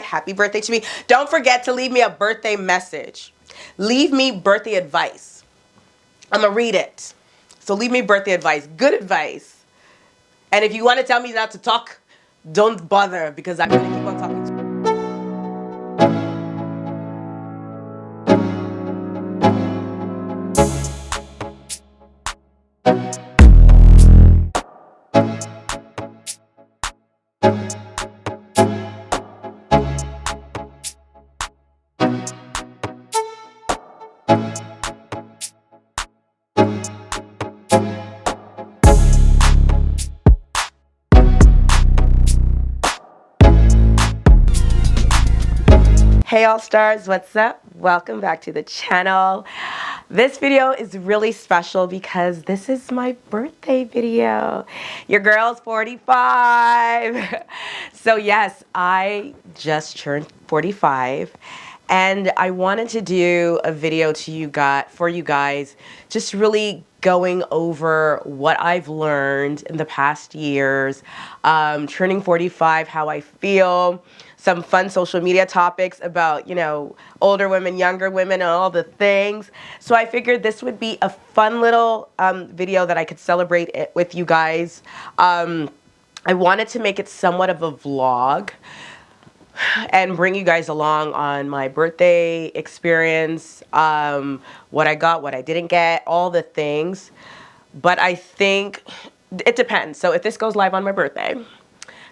happy birthday to me. Don't forget to leave me a birthday message. Leave me birthday advice. I'm going to read it. So leave me birthday advice. Good advice. And if you want to tell me not to talk, don't bother, because I'm going to keep on talking to you. Hey all stars, what's up? Welcome back to the channel. This video is really special because this is my birthday video. Your girl's 45. So yes, I just turned 45 and I wanted to do a video for you guys, just really going over what I've learned in the past years, turning 45, how I feel, some fun social media topics about, you know, older women, younger women, and all the things. So I figured this would be a fun little video that I could celebrate it with you guys. I wanted to make it somewhat of a vlog and bring you guys along on my birthday experience, what I got, what I didn't get, all the things. But I think it depends. So if this goes live on my birthday,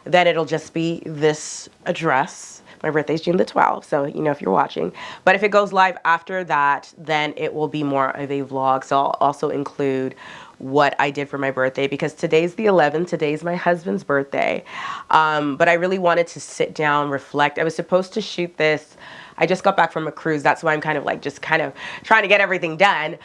then it'll just be this address. My birthday's June the 12th, so you know if you're watching. But if it goes live after that, then it will be more of a vlog. So I'll also include what I did for my birthday, because today's the 11th. Today's my husband's birthday. But I really wanted to sit down, reflect. I was supposed to shoot this. I just got back from a cruise. That's why I'm kind of like just kind of trying to get everything done.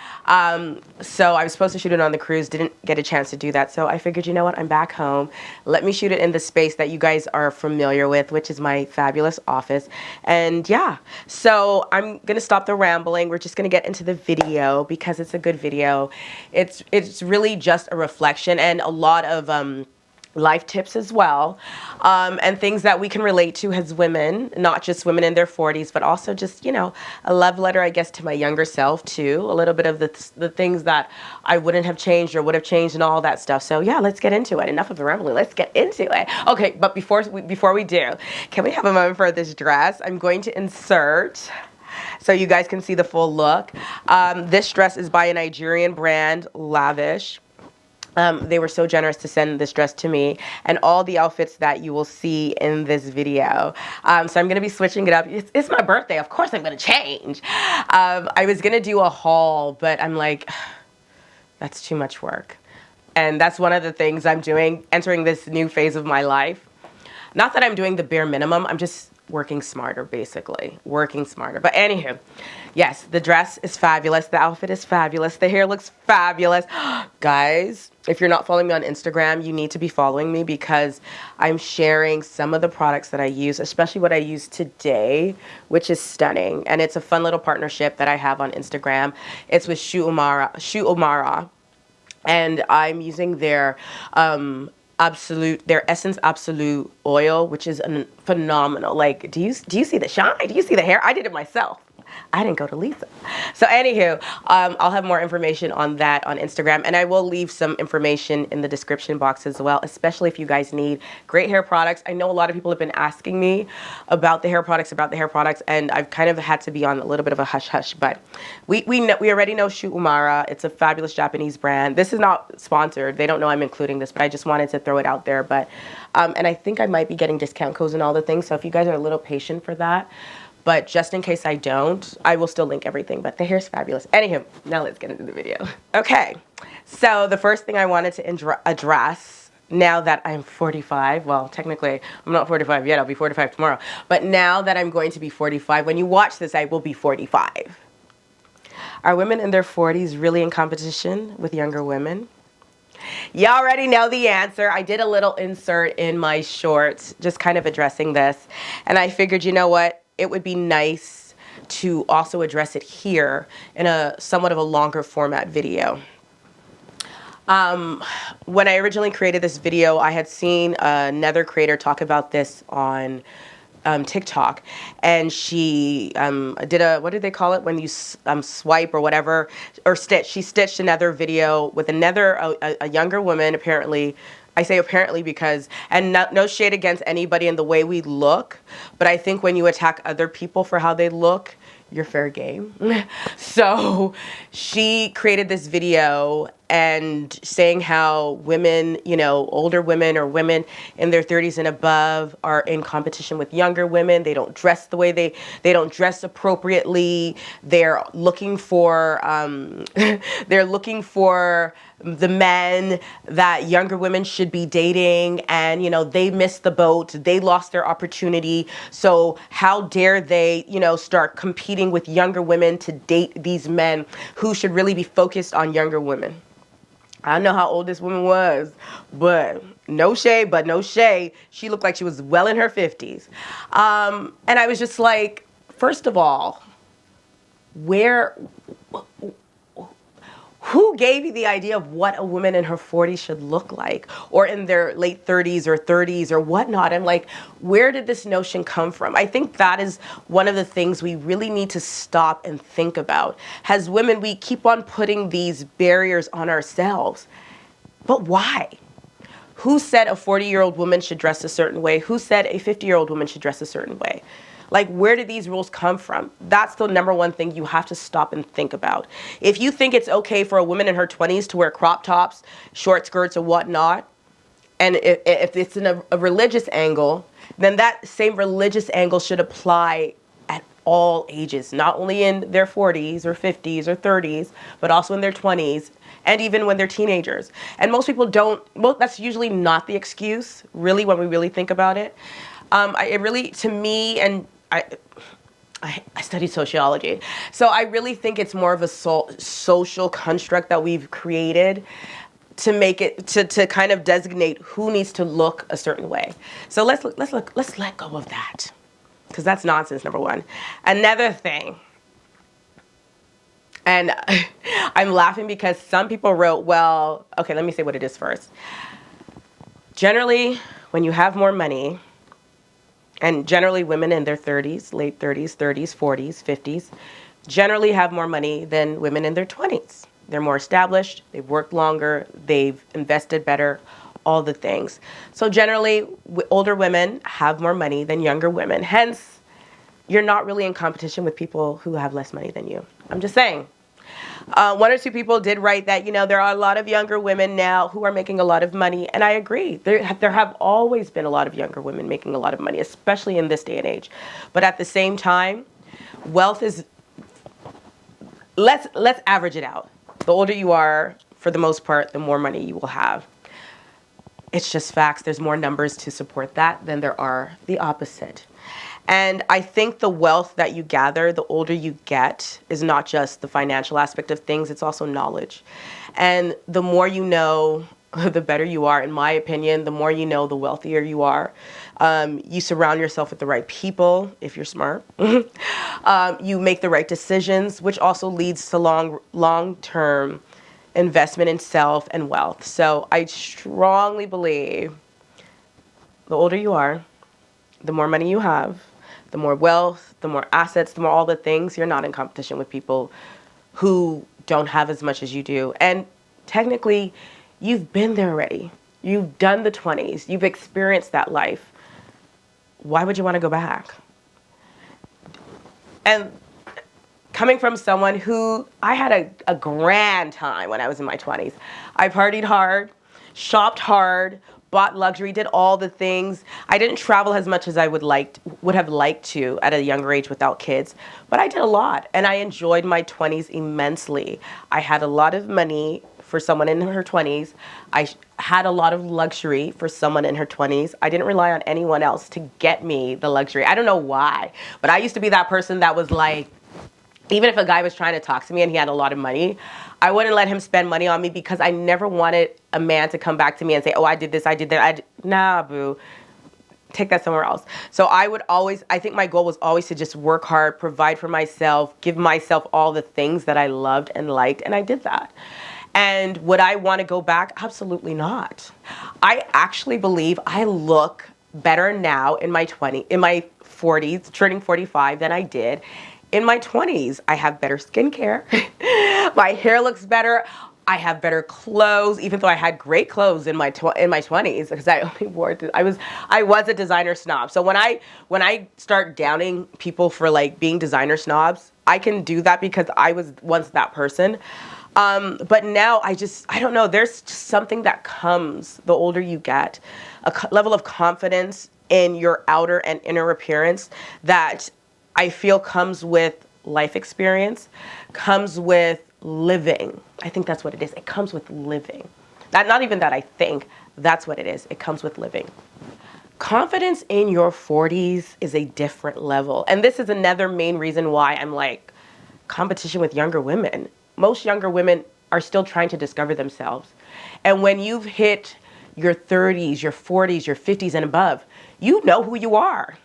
So I was supposed to shoot it on the cruise, didn't get a chance to do that. So I figured, you know what, I'm back home. Let me shoot it in the space that you guys are familiar with, which is my fabulous office. And yeah, so I'm gonna stop the rambling. We're just gonna get into the video because it's a good video. It's really just a reflection and a lot of life tips as well, and things that we can relate to as women, not just women in their 40s, but also just, you know, a love letter, I guess, to my younger self too. A little bit of the things that I wouldn't have changed or would have changed and all that stuff. So yeah, let's get into it. Enough of the rambling. Let's get into it. Okay, but before we do, can we have a moment for this dress? I'm going to insert so you guys can see the full look. This dress is by a Nigerian brand, Lavish. They were so generous to send this dress to me and all the outfits that you will see in this video. So I'm going to be switching it up. It's my birthday. Of course I'm going to change. I was going to do a haul, but I'm like, that's too much work. And that's one of the things I'm doing, entering this new phase of my life. Not that I'm doing the bare minimum. I'm just working smarter, basically. Working smarter. But anywho, yes, the dress is fabulous. The outfit is fabulous. The hair looks fabulous. Guys, if you're not following me on Instagram, you need to be following me because I'm sharing some of the products that I use, especially what I use today, which is stunning. And it's a fun little partnership that I have on Instagram. It's with xoxo. And I'm using their Essence Absolute oil, which is phenomenal. Like, do you see the shine? Do you see the hair? I did it myself. I didn't go to Lisa. So anywho, I'll have more information on that on Instagram, and I will leave some information in the description box as well, especially if you guys need great hair products. I know a lot of people have been asking me about the hair products, and I've kind of had to be on a little bit of a hush-hush, but we already know xoxo. It's a fabulous Japanese brand. This is not sponsored. They don't know I'm including this, but I just wanted to throw it out there. But and I think I might be getting discount codes and all the things, so if you guys are a little patient for that. But just in case I don't, I will still link everything. But the hair's fabulous. Anywho, now let's get into the video. Okay, so the first thing I wanted to address, now that I'm 45, well, technically, I'm not 45 yet. I'll be 45 tomorrow. But now that I'm going to be 45, when you watch this, I will be 45. Are women in their 40s really in competition with younger women? You already know the answer. I did a little insert in my shorts, just kind of addressing this. And I figured, you know what? It would be nice to also address it here in a somewhat of a longer format video. When I originally created this video, I had seen another creator talk about this on TikTok, and she did a, what do they call it when you swipe or whatever, or stitch. She stitched another video with another a younger woman, apparently. I say apparently because, and no shade against anybody in the way we look, but I think when you attack other people for how they look, you're fair game. So she created this video and saying how women, you know, older women or women in their 30s and above are in competition with younger women. They don't dress the way they don't dress appropriately. They're looking for they're looking for the men that younger women should be dating, and you know, they missed the boat, they lost their opportunity, so how dare they, you know, start competing with younger women to date these men who should really be focused on younger women. I don't know how old this woman was, but no shade, she looked like she was well in her 50s. And I was just like, first of all, who gave you the idea of what a woman in her 40s should look like, or in their late 30s or 30s or whatnot? And like, where did this notion come from? I think that is one of the things we really need to stop and think about. As women, we keep on putting these barriers on ourselves. But why? Who said a 40-year-old woman should dress a certain way? Who said a 50-year-old woman should dress a certain way? Like, where did these rules come from? That's the number one thing you have to stop and think about. If you think it's okay for a woman in her 20s to wear crop tops, short skirts, or whatnot, and if it's in a religious angle, then that same religious angle should apply at all ages, not only in their 40s or 50s or 30s, but also in their 20s, and even when they're teenagers. And most people don't, well, that's usually not the excuse, really, when we really think about it. It really, to me, and I studied sociology, so I really think it's more of a social construct that we've created to make it, to kind of designate who needs to look a certain way. So let's let go of that, because that's nonsense, number one. Another thing, and I'm laughing because some people wrote, well, okay, let me say what it is first. Generally, when you have more money, and generally women in their 30s, late 30s, 30s, 40s, 50s, generally have more money than women in their 20s. They're more established, they've worked longer, they've invested better, all the things. So generally, older women have more money than younger women. Hence, you're not really in competition with people who have less money than you. I'm just saying. One or two people did write that, you know, there are a lot of younger women now who are making a lot of money, and I agree. There have always been a lot of younger women making a lot of money, especially in this day and age. But at the same time, wealth is, let's average it out. The older you are, for the most part, the more money you will have. It's just facts. There's more numbers to support that than there are the opposite. And I think the wealth that you gather, the older you get, is not just the financial aspect of things, it's also knowledge. And the more you know, the better you are, in my opinion. The more you know, the wealthier you are. You surround yourself with the right people, if you're smart. You make the right decisions, which also leads to long-term investment in self and wealth. So I strongly believe the older you are, the more money you have, the more wealth, the more assets, the more all the things, you're not in competition with people who don't have as much as you do. And technically, you've been there already. You've done the 20s. You've experienced that life. Why would you want to go back? And coming from someone who, I had a grand time when I was in my 20s. I partied hard, shopped hard, bought luxury, did all the things. I didn't travel as much as I would have liked to at a younger age without kids, but I did a lot, and I enjoyed my 20s immensely. I had a lot of money for someone in her 20s. I had a lot of luxury for someone in her 20s. I didn't rely on anyone else to get me the luxury. I don't know why, but I used to be that person that was like, even if a guy was trying to talk to me and he had a lot of money, I wouldn't let him spend money on me because I never wanted a man to come back to me and say, oh, I did this, I did that. Nah, boo. Take that somewhere else. So I think my goal was always to just work hard, provide for myself, give myself all the things that I loved and liked, and I did that. And would I want to go back? Absolutely not. I actually believe I look better now in my 40s, turning 45 than I did in my 20s. I have better skincare. My hair looks better. I have better clothes, even though I had great clothes in my 20s, because I only wore I was a designer snob. So when I start downing people for like being designer snobs, I can do that because I was once that person. But now I don't know, there's just something that comes the older you get, level of confidence in your outer and inner appearance that I feel comes with life experience, comes with living. I think that's what it is. It comes with living. Not even that I think, that's what it is. It comes with living. Confidence in your 40s is a different level. And this is another main reason why I'm like, competition with younger women. Most younger women are still trying to discover themselves. And when you've hit your 30s, your 40s, your 50s and above, you know who you are.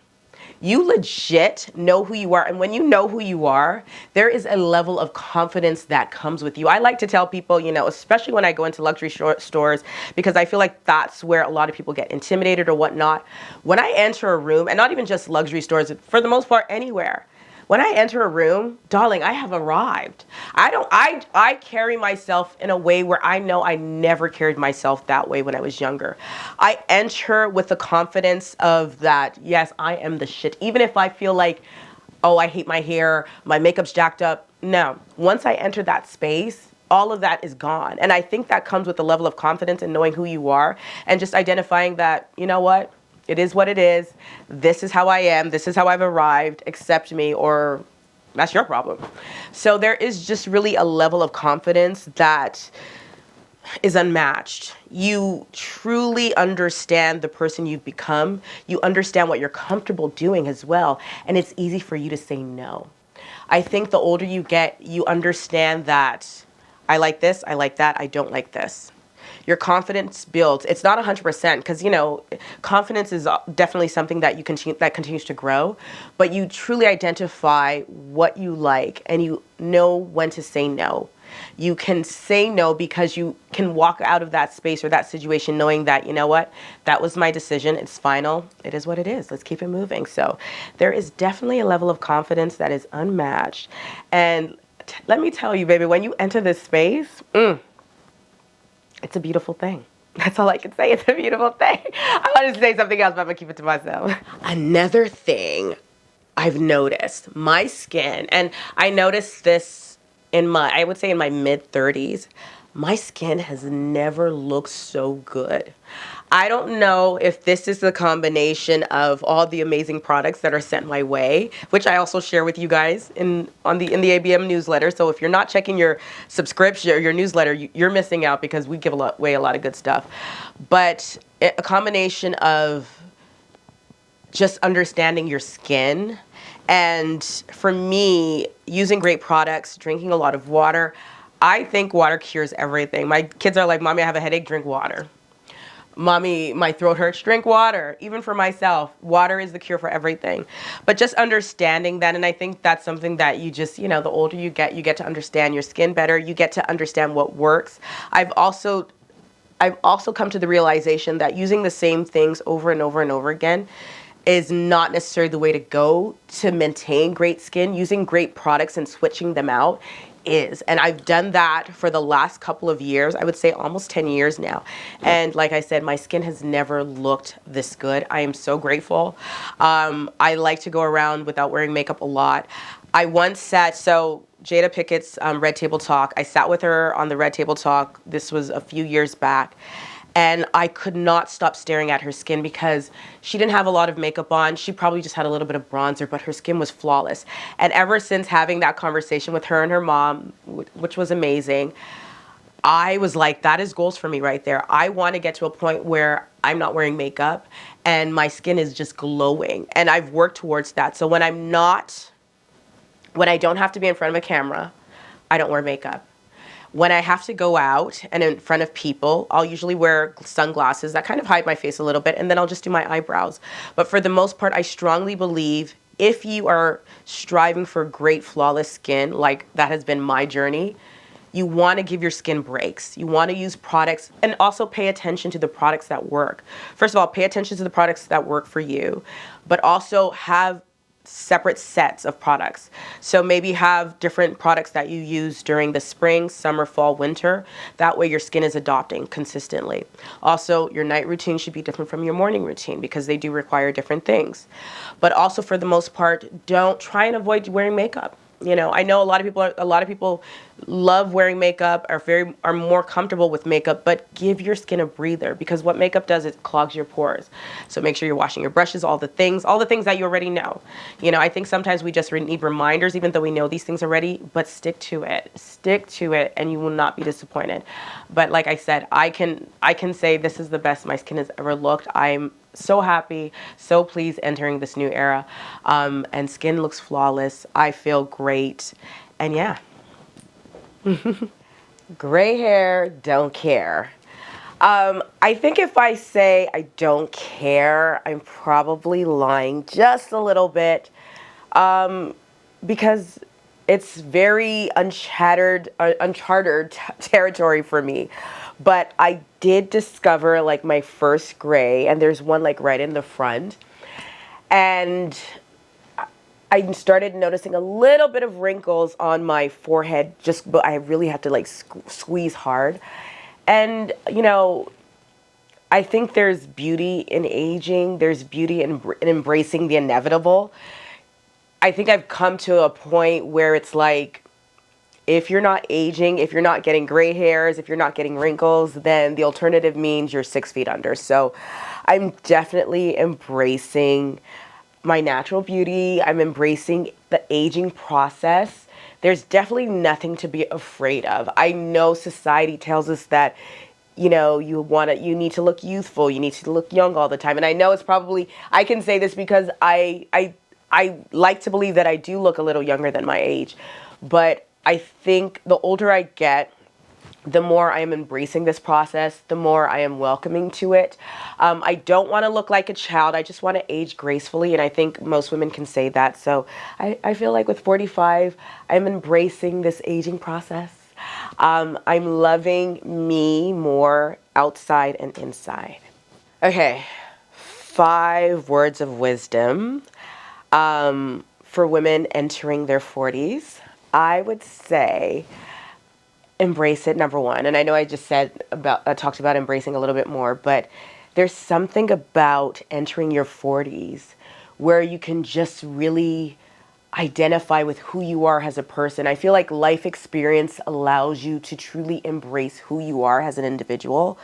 You legit know who you are. And when you know who you are, there is a level of confidence that comes with you. I like to tell people, you know, especially when I go into luxury stores, because I feel like that's where a lot of people get intimidated or whatnot. When I enter a room, and not even just luxury stores, for the most part, anywhere, when I enter a room, darling, I have arrived. I carry myself in a way where I know I never carried myself that way when I was younger. I enter with the confidence of that, yes, I am the shit. Even if I feel like, oh, I hate my hair, my makeup's jacked up. No, once I enter that space, all of that is gone. And I think that comes with a level of confidence in knowing who you are and just identifying that, you know what? It is what it is. This is how I am. This is how I've arrived. Accept me, or that's your problem. So there is just really a level of confidence that is unmatched. You truly understand the person you've become. You understand what you're comfortable doing as well. And it's easy for you to say no. I think the older you get, you understand that I like this, I like that, I don't like this. Your confidence builds. It's not 100% because, you know, confidence is definitely something that that continues to grow, but you truly identify what you like and you know when to say no. You can say no because you can walk out of that space or that situation knowing that, you know what, that was my decision. It's final. It is what it is. Let's keep it moving. So there is definitely a level of confidence that is unmatched. And let me tell you, baby, when you enter this space, it's a beautiful thing. That's all I can say. It's a beautiful thing. I wanted to say something else, but I'm going to keep it to myself. Another thing I've noticed, my skin, and I noticed this I would say in my mid 30s, my skin has never looked so good. I don't know if this is the combination of all the amazing products that are sent my way, which I also share with you guys in the ABM newsletter. So if you're not checking your subscription or your newsletter, you're missing out because we give away a lot of good stuff. But a combination of just understanding your skin, and for me, using great products, drinking a lot of water. I think water cures everything. My kids are like, Mommy, I have a headache, drink water. Mommy, my throat hurts, drink water. Even for myself, water is the cure for everything. But just understanding that, and I think that's something that you just, you know, the older you get to understand your skin better. You get to understand what works. I've also come to the realization that using the same things over and over and over again is not necessarily the way to go to maintain great skin. Using great products and switching them out is. And I've done that for the last couple of years. I would say almost 10 years now. And like I said, my skin has never looked this good. I am so grateful. I like to go around without wearing makeup a lot. I once sat, so Jada Pickett's Red Table Talk, I sat with her on the Red Table Talk. This was a few years back. And I could not stop staring at her skin because she didn't have a lot of makeup on. She probably just had a little bit of bronzer, but her skin was flawless. And ever since having that conversation with her and her mom, which was amazing, I was like, that is goals for me right there. I want to get to a point where I'm not wearing makeup and my skin is just glowing. And I've worked towards that. So when I don't have to be in front of a camera, I don't wear makeup. When I have to go out and in front of people, I'll usually wear sunglasses that kind of hide my face a little bit, and then I'll just do my eyebrows. But for the most part, I strongly believe if you are striving for great, flawless skin, like that has been my journey, you want to give your skin breaks. You want to use products and also pay attention to the products that work. First of all, pay attention to the products that work for you, but also have separate sets of products. So maybe have different products that you use during the spring, summer, fall, winter. That way your skin is adopting consistently. Also, your night routine should be different from your morning routine because they do require different things. But also, for the most part, don't try and avoid wearing makeup. You know, I know a lot of people love wearing makeup, are more comfortable with makeup, but give your skin a breather, because what makeup does is clogs your pores. So make sure you're washing your brushes, all the things that you already know. You know, I think sometimes we just need reminders, even though we know these things already, but stick to it. Stick to it and you will not be disappointed. But like I said, I can say this is the best my skin has ever looked. I'm so happy, so pleased entering this new era. And skin looks flawless. I feel great. And yeah. Gray hair, don't care. I think if I say I don't care, I'm probably lying just a little bit. Because it's very uncharted territory for me. But I did discover like my first gray, and there's one like right in the front. And I started noticing a little bit of wrinkles on my forehead, but I really had to like squeeze hard. And, you know, I think there's beauty in aging. There's beauty in embracing the inevitable. I think I've come to a point where it's like, if you're not aging, if you're not getting gray hairs, if you're not getting wrinkles, then the alternative means you're 6 feet under. So I'm definitely embracing my natural beauty. I'm embracing the aging process. There's definitely nothing to be afraid of. I know society tells us that, you know, you need to look youthful, you need to look young all the time. And I know it's probably, I can say this because I like to believe that I do look a little younger than my age. But I think the older I get, the more I am embracing this process, the more I am welcoming to it. I don't want to look like a child. I just want to age gracefully. And I think most women can say that. So I feel like with 45, I'm embracing this aging process. I'm loving me more outside and inside. Okay, 5 words of wisdom for women entering their 40s. I would say embrace it, number one. And I know I just talked about embracing a little bit more, but there's something about entering your 40s where you can just really identify with who you are as a person. I feel like life experience allows you to truly embrace who you are as an individual.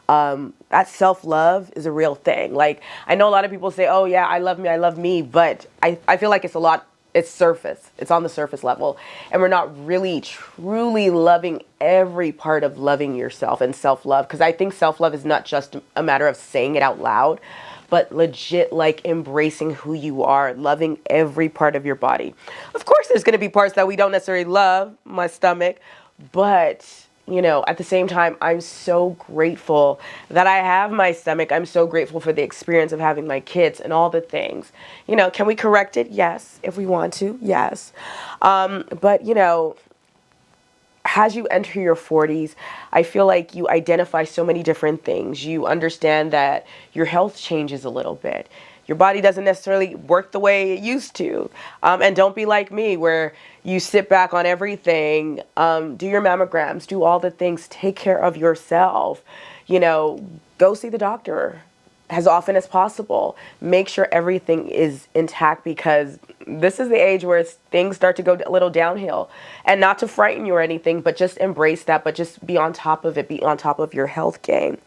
That self-love is a real thing. Like, I know a lot of people say, oh yeah, I love me, but I feel like it's surface. It's on the surface level. And we're not really truly loving every part of loving yourself and self-love. Because I think self-love is not just a matter of saying it out loud, but legit like embracing who you are, loving every part of your body. Of course, there's going to be parts that we don't necessarily love, my stomach, but you know, at the same time, I'm so grateful that I have my stomach. I'm so grateful for the experience of having my kids and all the things. You know, can we correct it? Yes. If we want to, yes. But, you know, as you enter your 40s, I feel like you identify so many different things. You understand that your health changes a little bit. Your body doesn't necessarily work the way it used to. And don't be like me where you sit back on everything, do your mammograms, do all the things, take care of yourself, you know, go see the doctor as often as possible. Make sure everything is intact, because this is the age where things start to go a little downhill. And not to frighten you or anything, but just embrace that, but just be on top of it, be on top of your health game.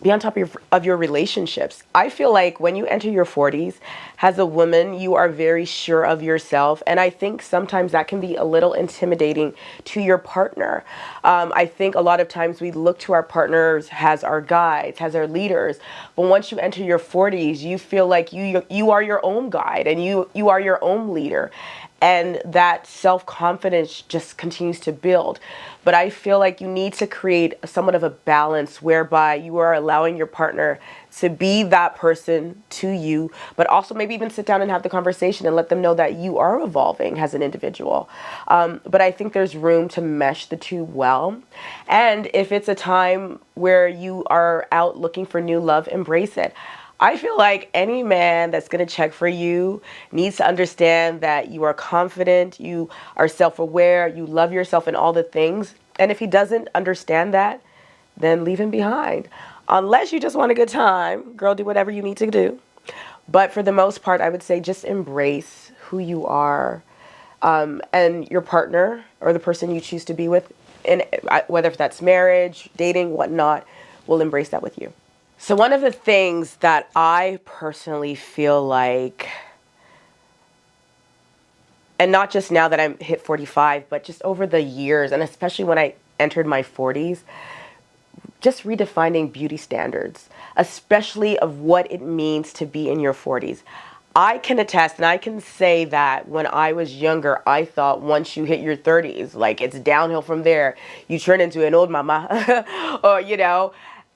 Be on top of your relationships. I feel like when you enter your 40s, as a woman, you are very sure of yourself. And I think sometimes that can be a little intimidating to your partner. I think a lot of times we look to our partners as our guides, as our leaders. But once you enter your 40s, you feel like you are your own guide and you are your own leader. And that self-confidence just continues to build. But I feel like you need to create somewhat of a balance whereby you are allowing your partner to be that person to you, but also maybe even sit down and have the conversation and let them know that you are evolving as an individual. But I think there's room to mesh the two well. And if it's a time where you are out looking for new love, embrace it. I feel like any man that's going to check for you needs to understand that you are confident, you are self-aware, you love yourself and all the things. And if he doesn't understand that, then leave him behind. Unless you just want a good time, girl, do whatever you need to do. But for the most part, I would say just embrace who you are, and your partner or the person you choose to be with, and whether that's marriage, dating, whatnot, will embrace that with you. So one of the things that I personally feel like, and not just now that I'm hit 45, but just over the years, and especially when I entered my 40s, just redefining beauty standards, especially of what it means to be in your 40s. I can attest and I can say that when I was younger, I thought once you hit your 30s, like it's downhill from there. You turn into an old mama, or,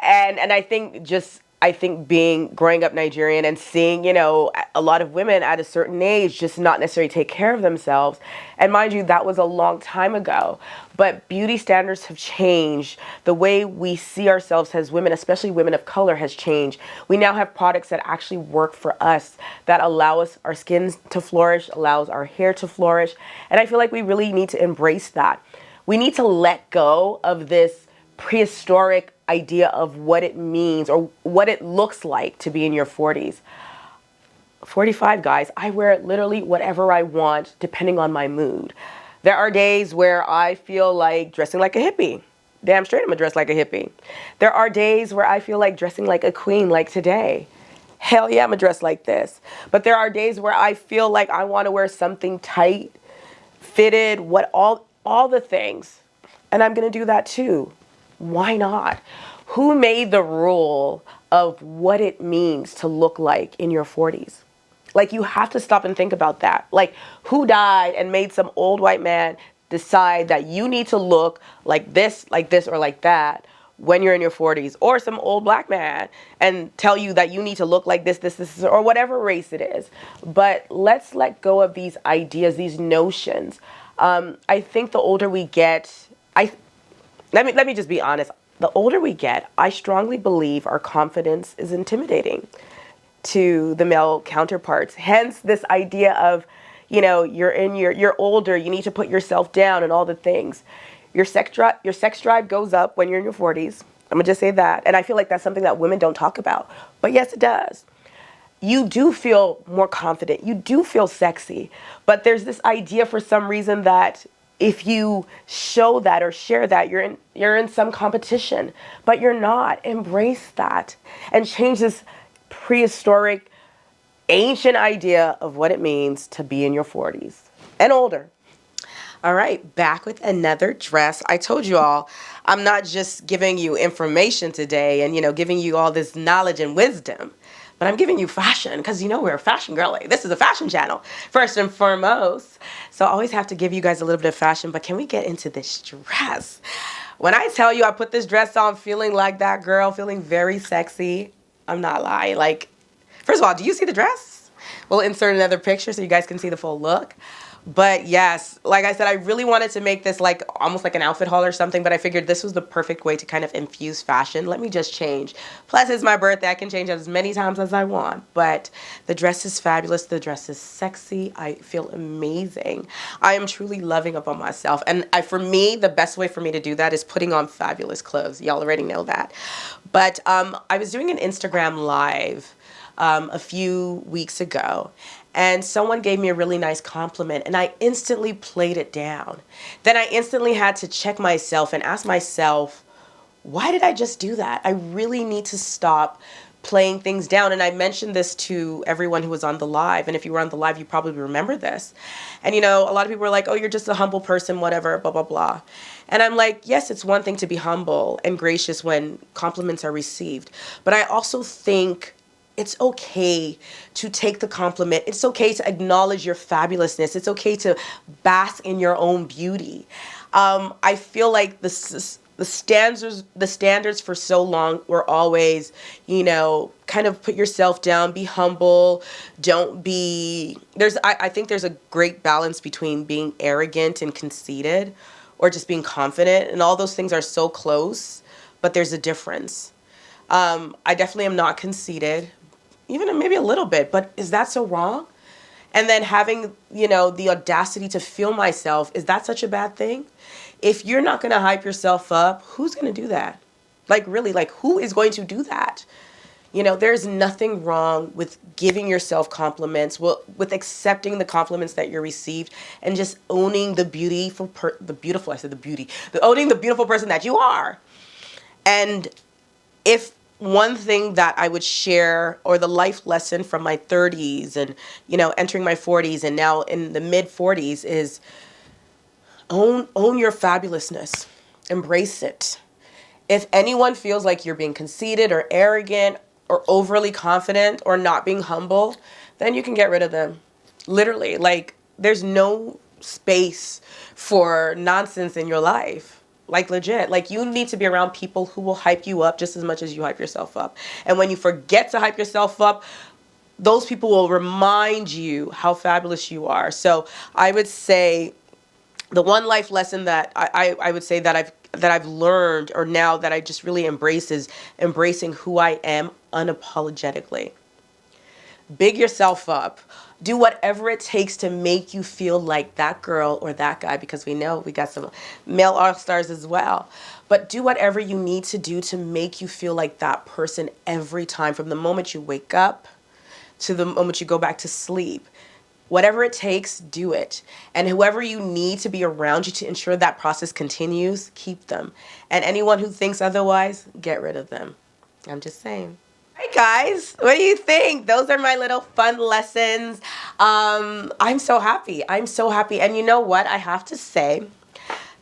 and I think being growing up Nigerian and seeing, a lot of women at a certain age just not necessarily take care of themselves. And mind you, that was a long time ago. But beauty standards have changed. The way we see ourselves as women, especially women of color, has changed. We now have products that actually work for us, that allow us, our skins to flourish, allows our hair to flourish. And I feel like we really need to embrace that. We need to let go of this prehistoric idea of what it means or what it looks like to be in your 40s. 45, guys, I wear literally whatever I want depending on my mood. There are days where I feel like dressing like a hippie. Damn straight I'm gonna dress like a hippie. There are days where I feel like dressing like a queen, like today. Hell yeah, I'm gonna dress like this. But there are days where I feel like I want to wear something tight, fitted, all the things. And I'm gonna do that too. Why not? Who made the rule of what it means to look like in your 40s? Like, you have to stop and think about that. Like, who died and made some old white man decide that you need to look like this, or like that when you're in your 40s? Or some old black man and tell you that you need to look like this, or whatever race it is. But let's let go of these ideas, these notions. I think the older we get, let me just be honest. The older we get, I strongly believe our confidence is intimidating to the male counterparts. Hence this idea of, you're older, you need to put yourself down and all the things. Your sex drive goes up when you're in your 40s. I'm gonna just say that. And I feel like that's something that women don't talk about. But yes, it does. You do feel more confident. You do feel sexy. But there's this idea for some reason that if you show that or share that, you're in some competition, but you're not. Embrace that and change this prehistoric, ancient idea of what it means to be in your 40s and older. All right, back with another dress. I told you all, I'm not just giving you information today and, giving you all this knowledge and wisdom, but I'm giving you fashion because, we're a fashion girly. This is a fashion channel, first and foremost. So I always have to give you guys a little bit of fashion, but can we get into this dress? When I tell you I put this dress on feeling like that girl, feeling very sexy, I'm not lying. Like, first of all, do you see the dress? We'll insert another picture so you guys can see the full look. But yes, like I said, I really wanted to make this like almost like an outfit haul or something, but I figured this was the perfect way to kind of infuse fashion. Let me just change. Plus, it's my birthday. I can change it as many times as I want. But the dress is fabulous. The dress is sexy. I feel amazing. I am truly loving up on myself. And for me, the best way for me to do that is putting on fabulous clothes. Y'all already know that. But I was doing an Instagram live a few weeks ago, and someone gave me a really nice compliment, and I instantly played it down. Then I instantly had to check myself and ask myself, why did I just do that? I really need to stop playing things down. And I mentioned this to everyone who was on the live, and if you were on the live, you probably remember this. And a lot of people were like, oh, you're just a humble person, whatever, blah, blah, blah. And I'm like, yes, it's one thing to be humble and gracious when compliments are received, but I also think it's okay to take the compliment. It's okay to acknowledge your fabulousness. It's okay to bask in your own beauty. I feel like the standards for so long were always, kind of put yourself down, be humble, don't be, I think there's a great balance between being arrogant and conceited or just being confident, and all those things are so close, but there's a difference. I definitely am not conceited. even maybe a little bit, but is that so wrong? And then having, the audacity to feel myself, is that such a bad thing? If you're not going to hype yourself up, who's going to do that? Like, really, like, who is going to do that? There's nothing wrong with giving yourself compliments, with accepting the compliments that you're received, and just owning the owning the beautiful person that you are. And if one thing that I would share, or the life lesson from my 30s and, entering my 40s and now in the mid 40s, is own your fabulousness. Embrace it. If anyone feels like you're being conceited or arrogant or overly confident or not being humble, then you can get rid of them. Literally, like, there's no space for nonsense in your life. Like, legit. Like, you need to be around people who will hype you up just as much as you hype yourself up. And when you forget to hype yourself up, those people will remind you how fabulous you are. So I would say the one life lesson that I would say that I've learned, or now that I just really embrace, is embracing who I am unapologetically. Big yourself up. Do whatever it takes to make you feel like that girl or that guy, because we know we got some male all-stars as well. But do whatever you need to do to make you feel like that person every time, from the moment you wake up to the moment you go back to sleep. Whatever it takes, do it. And whoever you need to be around you to ensure that process continues, keep them. And anyone who thinks otherwise, get rid of them. I'm just saying. Hey guys, what do you think? Those are my little fun lessons. I'm so happy. I'm so happy. And you know what? I have to say,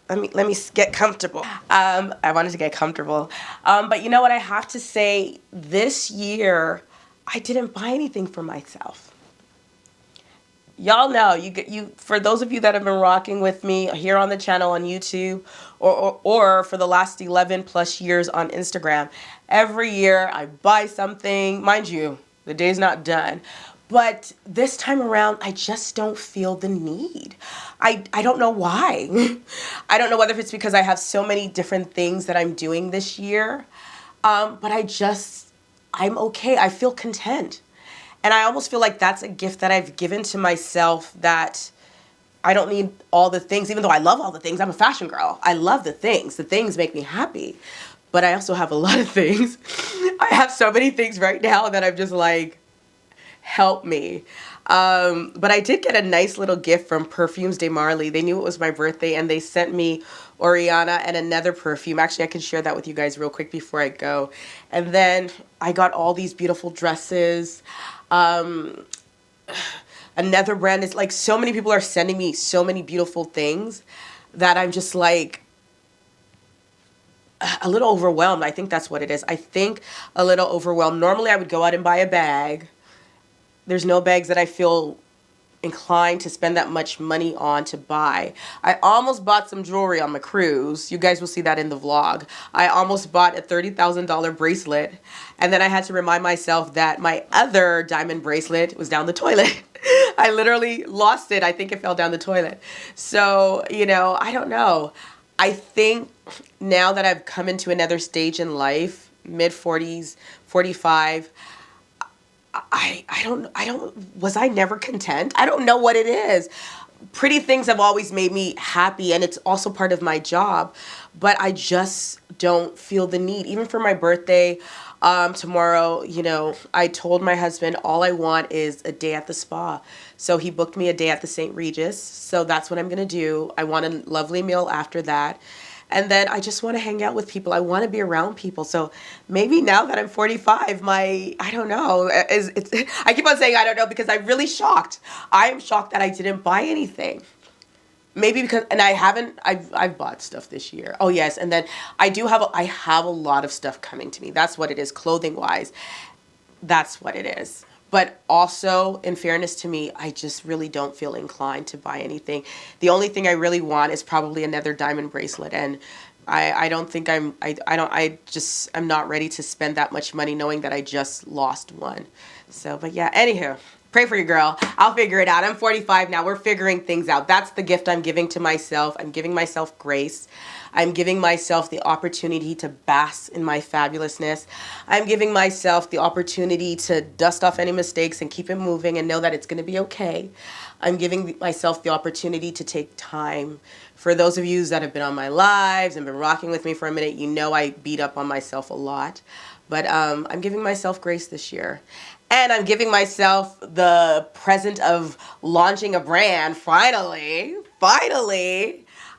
let me get comfortable. I wanted to get comfortable. But you know what? I have to say, this year, I didn't buy anything for myself. Y'all know, you for those of you that have been rocking with me here on the channel on YouTube, or for the last 11 plus years on Instagram, every year I buy something. Mind you, the day's not done. But this time around, I just don't feel the need. I don't know why. I don't know whether it's because I have so many different things that I'm doing this year. But I'm okay. I feel content. And I almost feel like that's a gift that I've given to myself, that I don't need all the things, even though I love all the things. I'm a fashion girl. I love the things. The things make me happy. But I also have a lot of things. I have so many things right now that I'm just like, help me. But I did get a nice little gift from Perfumes de Marley. They knew it was my birthday, and they sent me Oriana and another perfume. Actually, I can share that with you guys real quick before I go. And then I got all these beautiful dresses. Another brand is like, so many people are sending me so many beautiful things that I'm just like a little overwhelmed. I think that's what it is. I think a little overwhelmed. Normally I would go out and buy a bag. There's no bags that I feel inclined to spend that much money on to buy. I almost bought some jewelry on my cruise. You guys will see that in the vlog. I almost bought a $30,000 bracelet, and then I had to remind myself that my other diamond bracelet was down the toilet. I literally lost it. I think it fell down the toilet. So, I don't know. I think now that I've come into another stage in life, mid 40s, 45, was I never content? I don't know what it is. Pretty things have always made me happy, and it's also part of my job, but I just don't feel the need. Even for my birthday, tomorrow, I told my husband all I want is a day at the spa. So he booked me a day at the St. Regis. So that's what I'm going to do. I want a lovely meal after that. And then I just want to hang out with people. I want to be around people. So maybe now that I'm 45, I don't know. I keep on saying I don't know because I'm really shocked. I am shocked that I didn't buy anything. Maybe because, and I've bought stuff this year. Oh yes, and then I have a lot of stuff coming to me. That's what it is, clothing wise. That's what it is. But also, in fairness to me, I just really don't feel inclined to buy anything. The only thing I really want is probably another diamond bracelet, and I don't think I'm not ready to spend that much money knowing that I just lost one. So, but yeah, anywho, pray for your girl. I'll figure it out. I'm 45 now. We're figuring things out. That's the gift I'm giving to myself. I'm giving myself grace. I'm giving myself the opportunity to bask in my fabulousness. I'm giving myself the opportunity to dust off any mistakes and keep it moving and know that it's going to be okay. I'm giving myself the opportunity to take time. For those of you that have been on my lives and been rocking with me for a minute, you know I beat up on myself a lot. But I'm giving myself grace this year. And I'm giving myself the present of launching a brand, finally.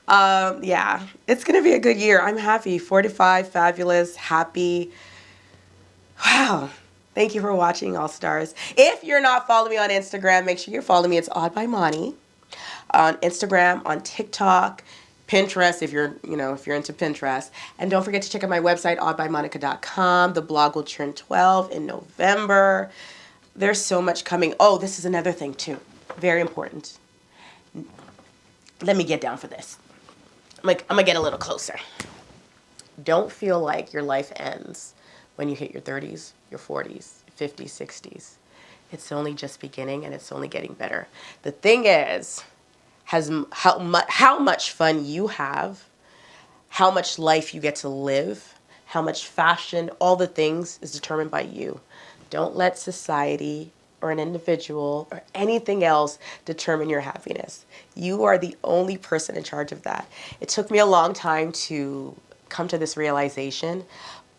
Yeah, it's going to be a good year. I'm happy, fortified, fabulous, happy. Wow. Thank you for watching, All Stars. If you're not following me on Instagram, make sure you're following me. It's Odd by Moni on Instagram, on TikTok, Pinterest, if you're into Pinterest. And don't forget to check out my website, oddbymonica.com. The blog will turn 12 in November. There's so much coming. Oh, this is another thing too. Very important. Let me get down for this. I'm gonna get a little closer. Don't feel like your life ends when you hit your 30s, your 40s, 50s, 60s. It's only just beginning, and it's only getting better. The thing is, how much fun you have, how much life you get to live, how much fashion, all the things is determined by you. Don't let society or an individual or anything else determine your happiness. You are the only person in charge of that. It took me a long time to come to this realization,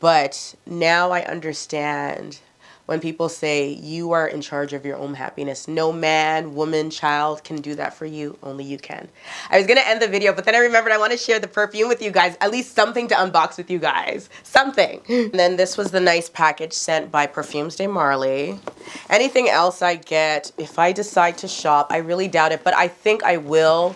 but now I understand when people say you are in charge of your own happiness. No man, woman, child can do that for you. Only you can. I was going to end the video, but then I remembered I want to share the perfume with you guys. At least something to unbox with you guys. Something. And then this was the nice package sent by Perfumes de Marley. Anything else I get, if I decide to shop, I really doubt it, but I think I will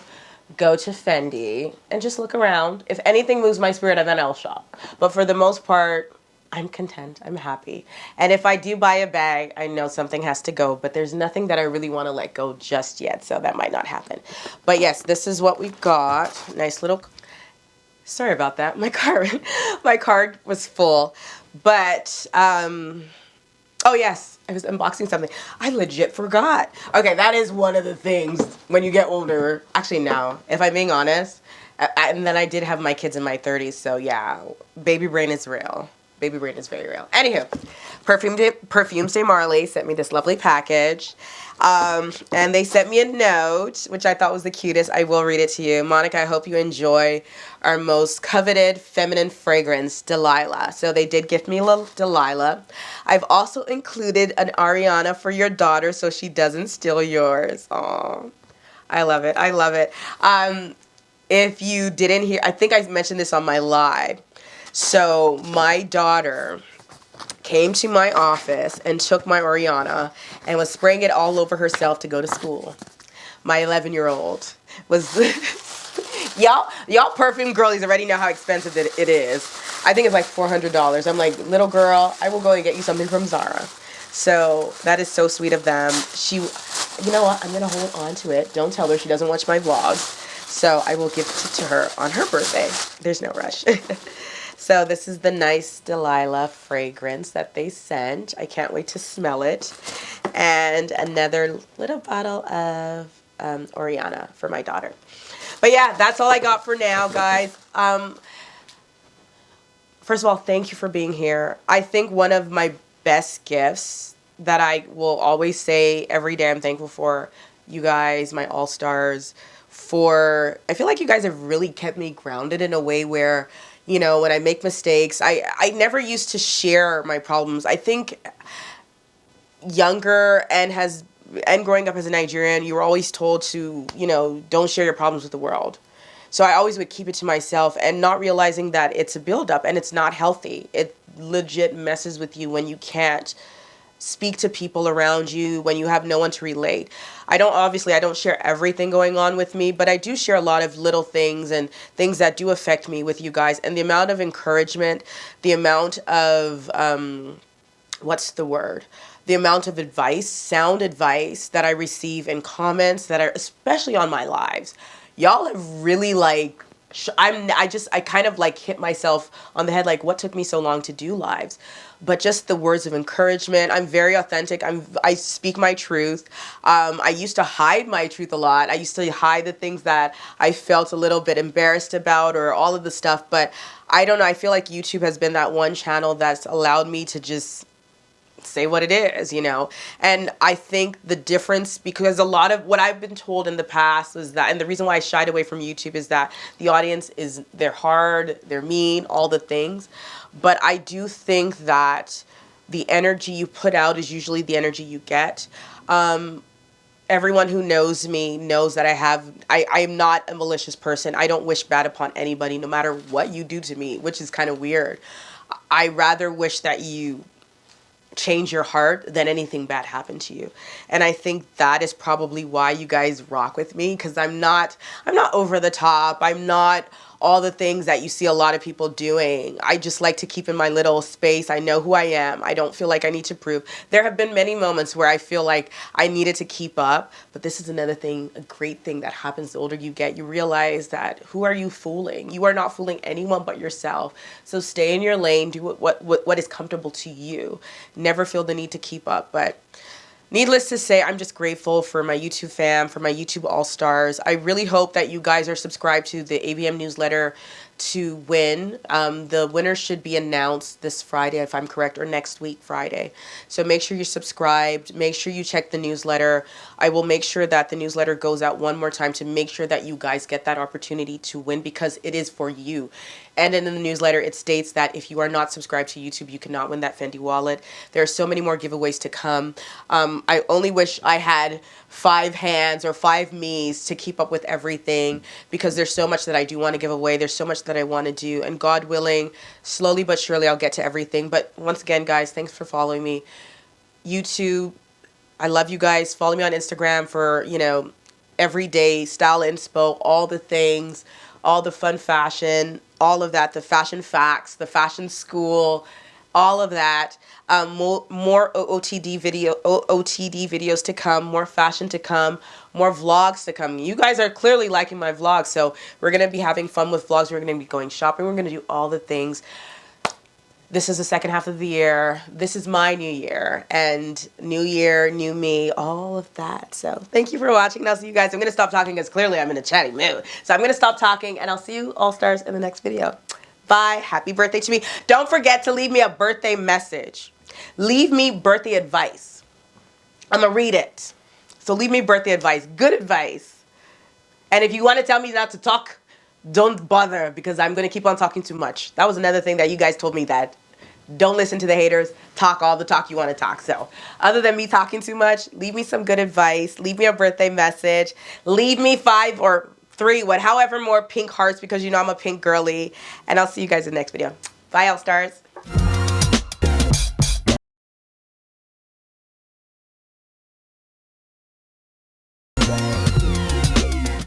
go to Fendi and just look around. If anything moves my spirit, then I'll shop. But for the most part, I'm content. I'm happy. And if I do buy a bag, I know something has to go, but there's nothing that I really want to let go just yet, so that might not happen. But yes, this is what we got. Nice little... Sorry about that. My card was full. But, oh yes, I was unboxing something. I legit forgot. Okay, that is one of the things when you get older. Actually, no. If I'm being honest, and then I did have my kids in my 30s, so yeah, baby brain is real. Baby brain is very real. Anywho, Perfumes de Marley sent me this lovely package. And they sent me a note, which I thought was the cutest. I will read it to you. Monica, I hope you enjoy our most coveted feminine fragrance, Delilah. So they did gift me a little Delilah. I've also included an Ariana for your daughter so she doesn't steal yours. Aw, I love it. I love it. If you didn't hear, I think I mentioned this on my live. So my daughter came to my office and took my Oriana and was spraying it all over herself to go to school. My 11-year-old was... y'all perfume girlies already know how expensive it is. I think it's like $400. I'm like, little girl, I will go and get you something from Zara. So that is so sweet of them. You know what? I'm going to hold on to it. Don't tell her. She doesn't watch my vlogs. So I will gift it to her on her birthday. There's no rush. So this is the nice Delilah fragrance that they sent. I can't wait to smell it. And another little bottle of Oriana for my daughter. But yeah, that's all I got for now, guys. First of all, thank you for being here. I think one of my best gifts that I will always say every day I'm thankful for you guys, my all-stars, I feel like you guys have really kept me grounded in a way where, you know, when I make mistakes, I never used to share my problems. I think younger and growing up as a Nigerian, you were always told to, you know, don't share your problems with the world. So I always would keep it to myself and not realizing that it's a buildup and it's not healthy. It legit messes with you when you can't speak to people around you, when you have no one to relate. I don't share everything going on with me, but I do share a lot of little things and things that do affect me with you guys. And the amount of encouragement, the amount of, the amount of advice, sound advice that I receive in comments that are especially on my lives. Y'all have really I kind of like hit myself on the head, like, what took me so long to do lives? But just the words of encouragement. I'm very authentic. I speak my truth. I used to hide my truth a lot. I used to hide the things that I felt a little bit embarrassed about, or all of the stuff. But I don't know. I feel like YouTube has been that one channel that's allowed me to just say what it is, you know. And I think the difference, because a lot of what I've been told in the past is that, and the reason why I shied away from YouTube is that the audience they're hard, they're mean, all the things. But I do think that the energy you put out is usually the energy you get. Everyone who knows me knows that I am not a malicious person. I don't wish bad upon anybody, no matter what you do to me, which is kind of weird. I rather wish that you change your heart than anything bad happen to you. And I think that is probably why you guys rock with me, because I'm not over the top. I'm not all the things that you see a lot of people doing. I just like to keep in my little space. I know who I am. I don't feel like I need to prove. There have been many moments where I feel like I needed to keep up, but this is another thing, a great thing that happens the older you get. You realize that who are you fooling? You are not fooling anyone but yourself. So stay in your lane, do what is comfortable to you. Never feel the need to keep up. But needless to say, I'm just grateful for my YouTube fam, for my YouTube All-Stars. I really hope that you guys are subscribed to the ABM newsletter to win. The winner should be announced this Friday, if I'm correct, or next week, Friday. So make sure you're subscribed. Make sure you check the newsletter. I will make sure that the newsletter goes out one more time to make sure that you guys get that opportunity to win, because it is for you. And in the newsletter, it states that if you are not subscribed to YouTube, you cannot win that Fendi wallet. There are so many more giveaways to come. I only wish I had 5 hands or 5 me's to keep up with everything, because there's so much that I do want to give away. There's so much that I want to do. And God willing, slowly but surely, I'll get to everything. But once again, guys, thanks for following me. YouTube, I love you guys. Follow me on Instagram for, you know, everyday style inspo, all the things, all the fun fashion, all of that, the fashion facts, the fashion school, all of that. More OOTD videos to come, more fashion to come, more vlogs to come. You guys are clearly liking my vlogs, so we're going to be having fun with vlogs. We're going to be going shopping. We're going to do all the things. This is the second half of the year. This is my new year, and new year, new me, all of that. So thank you for watching, and I'll see you guys. I'm going to stop talking because clearly I'm in a chatty mood. So I'm going to stop talking, and I'll see you All-Stars in the next video. Bye. Happy birthday to me. Don't forget to leave me a birthday message. Leave me birthday advice. I'm going to read it. So leave me birthday advice. Good advice. And if you want to tell me not to talk, don't bother, because I'm going to keep on talking too much. That was another thing that you guys told me, that don't listen to the haters. Talk all the talk you want to talk. So other than me talking too much, leave me some good advice. Leave me a birthday message. Leave me 5 or 3, however more pink hearts, because you know I'm a pink girly. And I'll see you guys in the next video. Bye, All-Stars.